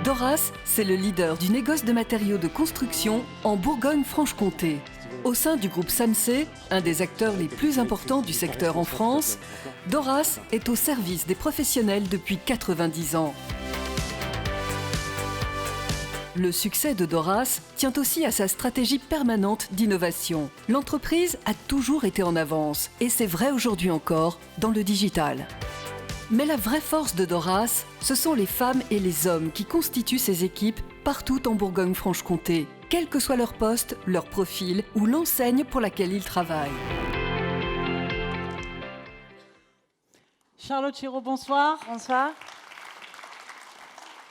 Doras, c'est le leader du négoce de matériaux de construction en Bourgogne-Franche-Comté. Au sein du groupe Samsé, un des acteurs les plus importants du secteur en France, Doras est au service des professionnels depuis 90 ans. Le succès de Doras tient aussi à sa stratégie permanente d'innovation. L'entreprise a toujours été en avance, et c'est vrai aujourd'hui encore, dans le digital. Mais la vraie force de Doras, ce sont les femmes et les hommes qui constituent ces équipes partout en Bourgogne-Franche-Comté, quel que soit leur poste, leur profil ou l'enseigne pour laquelle ils travaillent. Charlotte Chéreau, bonsoir. Bonsoir.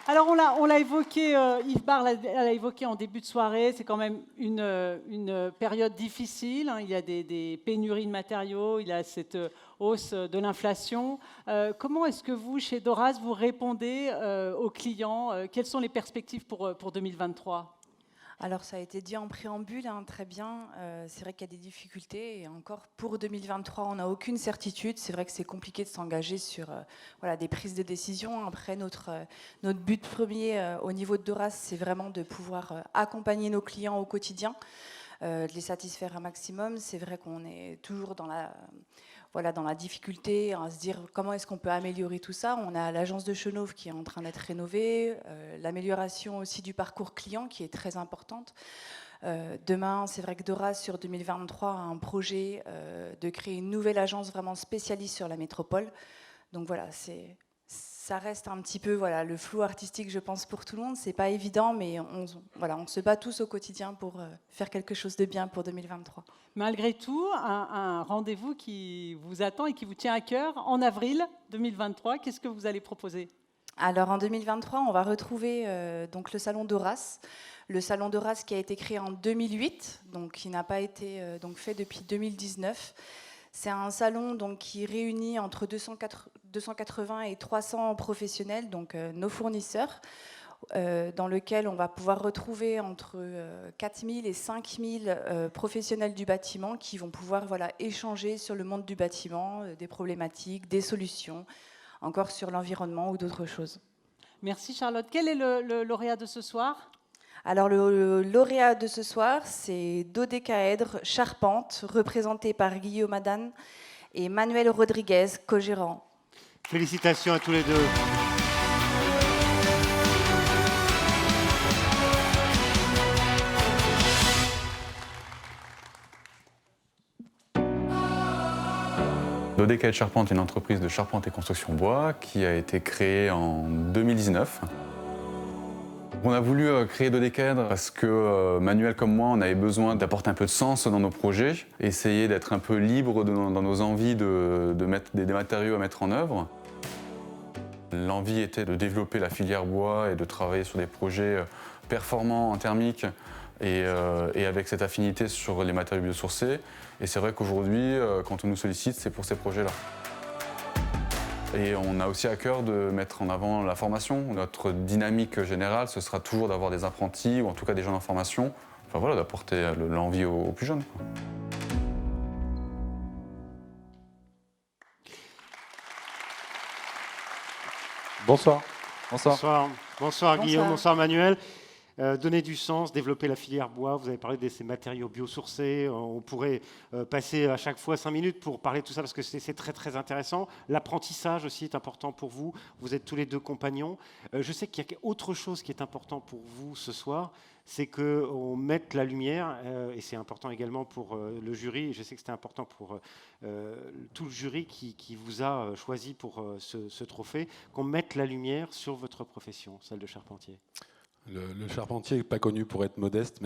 Alors on l'a évoqué, Yves Barre l'a évoqué en début de soirée, c'est quand même une période difficile, hein. Il y a des pénuries de matériaux, il y a cette hausse de l'inflation. Comment est-ce que vous, chez Doras, vous répondez aux clients? Quelles sont les perspectives pour 2023 ? Alors ça a été dit en préambule, hein, très bien. C'est vrai qu'il y a des difficultés et encore pour 2023, on n'a aucune certitude. C'est vrai que c'est compliqué de s'engager sur des prises de décision. Après, notre but premier au niveau de Doras, c'est vraiment de pouvoir accompagner nos clients au quotidien, de les satisfaire un maximum. C'est vrai qu'on est toujours dans la difficulté à se dire comment est-ce qu'on peut améliorer tout ça. On a l'agence de Chenauve qui est en train d'être rénovée, l'amélioration aussi du parcours client qui est très importante. Demain, c'est vrai que Doras, sur 2023, a un projet de créer une nouvelle agence vraiment spécialiste sur la métropole. Donc voilà, ça reste un petit peu le flou artistique, je pense, pour tout le monde. C'est pas évident, mais on se bat tous au quotidien pour faire quelque chose de bien pour 2023. Malgré tout, un rendez-vous qui vous attend et qui vous tient à cœur en avril 2023. Qu'est-ce que vous allez proposer ? Alors en 2023, on va retrouver donc le salon Doras. Le salon Doras qui a été créé en 2008, donc qui n'a pas été fait depuis 2019. C'est un salon donc, qui réunit entre 280 et 300 professionnels, donc nos fournisseurs, dans lequel on va pouvoir retrouver entre 4000 et 5000 professionnels du bâtiment qui vont pouvoir échanger sur le monde du bâtiment, des problématiques, des solutions, encore sur l'environnement ou d'autres choses. Merci Charlotte. Quel est le lauréat de ce soir ? Alors le lauréat de ce soir, c'est Dodécaèdre Charpente, représenté par Guillaume Adan et Manuel Rodriguez, co-gérant. Félicitations à tous les deux. Dodécaèdre Charpente est une entreprise de charpente et construction bois qui a été créée en 2019. On a voulu créer Dodécaèdre parce que Manuel comme moi, on avait besoin d'apporter un peu de sens dans nos projets, essayer d'être un peu libre dans nos envies de mettre des matériaux à mettre en œuvre. L'envie était de développer la filière bois et de travailler sur des projets performants en thermique et avec cette affinité sur les matériaux biosourcés. Et c'est vrai qu'aujourd'hui, quand on nous sollicite, c'est pour ces projets-là. Et on a aussi à cœur de mettre en avant la formation. Notre dynamique générale, ce sera toujours d'avoir des apprentis ou en tout cas des jeunes en formation. Enfin d'apporter l'envie aux plus jeunes. Bonsoir. Bonsoir Guillaume, bonsoir Manuel. Donner du sens, développer la filière bois, vous avez parlé de ces matériaux biosourcés, on pourrait passer à chaque fois 5 minutes pour parler de tout ça parce que c'est très très intéressant. L'apprentissage aussi est important pour vous, vous êtes tous les deux compagnons. Je sais qu'il y a autre chose qui est important pour vous ce soir, c'est qu'on mette la lumière, et c'est important également pour le jury, et je sais que c'était important pour tout le jury qui vous a choisi pour ce trophée, qu'on mette la lumière sur votre profession, celle de charpentier. Le charpentier n'est pas connu pour être modeste,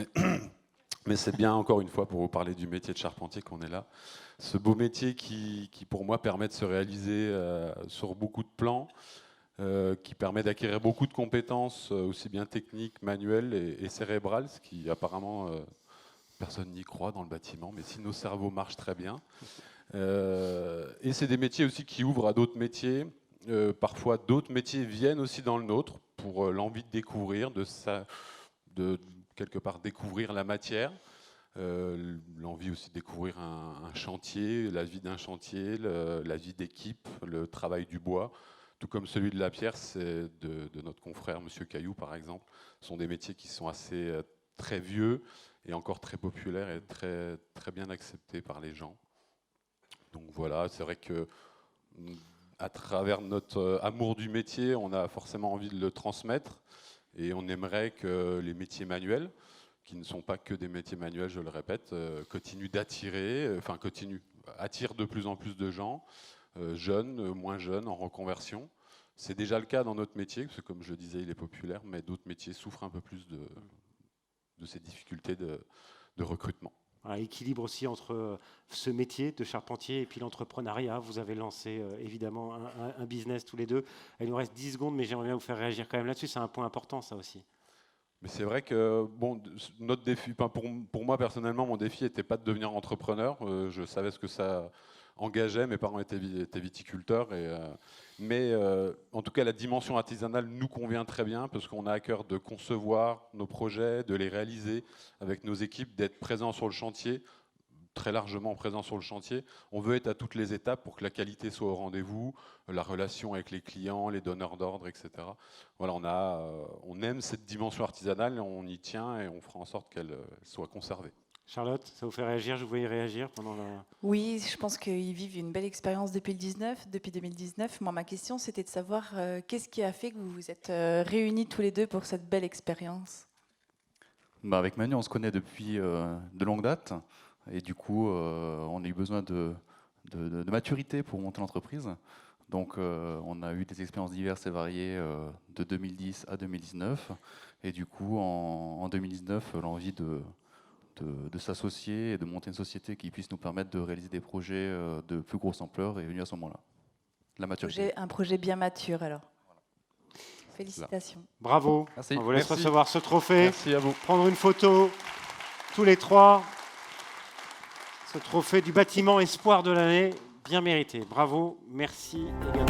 mais c'est bien, encore une fois, pour vous parler du métier de charpentier qu'on est là. Ce beau métier qui pour moi, permet de se réaliser sur beaucoup de plans, qui permet d'acquérir beaucoup de compétences, aussi bien techniques, manuelles et cérébrales, ce qui apparemment, personne n'y croit dans le bâtiment, mais si nos cerveaux marchent très bien. Et c'est des métiers aussi qui ouvrent à d'autres métiers. Parfois, d'autres métiers viennent aussi dans le nôtre pour l'envie de découvrir, de quelque part découvrir la matière, l'envie aussi de découvrir un chantier, la vie d'un chantier, la vie d'équipe, le travail du bois. tout comme celui de la pierre, c'est de notre confrère Monsieur Caillou, par exemple. Ce sont des métiers qui sont assez très vieux et encore très populaires et très, très bien acceptés par les gens. Donc voilà, c'est vrai que à travers notre amour du métier, on a forcément envie de le transmettre et on aimerait que les métiers manuels, qui ne sont pas que des métiers manuels, je le répète, continuent d'attirer, attirent de plus en plus de gens, jeunes, moins jeunes, en reconversion. C'est déjà le cas dans notre métier, parce que comme je le disais, il est populaire, mais d'autres métiers souffrent un peu plus de ces difficultés de recrutement. Un équilibre aussi entre ce métier de charpentier et puis l'entrepreneuriat. Vous avez lancé évidemment un business tous les deux. Il nous reste 10 secondes, mais j'aimerais bien vous faire réagir quand même là-dessus. C'est un point important, ça aussi. Mais c'est vrai que notre défi, pour moi personnellement, mon défi n'était pas de devenir entrepreneur. Je savais ce que ça engageait. Mes parents étaient viticulteurs. Mais en tout cas, la dimension artisanale nous convient très bien parce qu'on a à cœur de concevoir nos projets, de les réaliser avec nos équipes, d'être présents sur le chantier, très largement présents sur le chantier. On veut être à toutes les étapes pour que la qualité soit au rendez-vous, la relation avec les clients, les donneurs d'ordre, etc. Voilà, on aime cette dimension artisanale, on y tient et on fera en sorte qu'elle soit conservée. Charlotte, ça vous fait réagir? Je vous voyais réagir pendant la... Oui, je pense qu'ils vivent une belle expérience depuis 2019. Moi, ma question, c'était de savoir qu'est-ce qui a fait que vous vous êtes réunis tous les deux pour cette belle expérience? Avec Manu, on se connaît depuis de longue date. Et du coup, on a eu besoin de maturité pour monter l'entreprise. Donc, on a eu des expériences diverses et variées de 2010 à 2019. Et du coup, en 2019, l'envie de s'associer et de monter une société qui puisse nous permettre de réaliser des projets de plus grosse ampleur est venue à ce moment-là. La maturité. Un projet bien mature, alors. Félicitations. Bravo. Merci. On vous laisse recevoir ce trophée. Merci à vous. Prendre une photo, tous les trois. Ce trophée du bâtiment espoir de l'année, bien mérité. Bravo, merci également.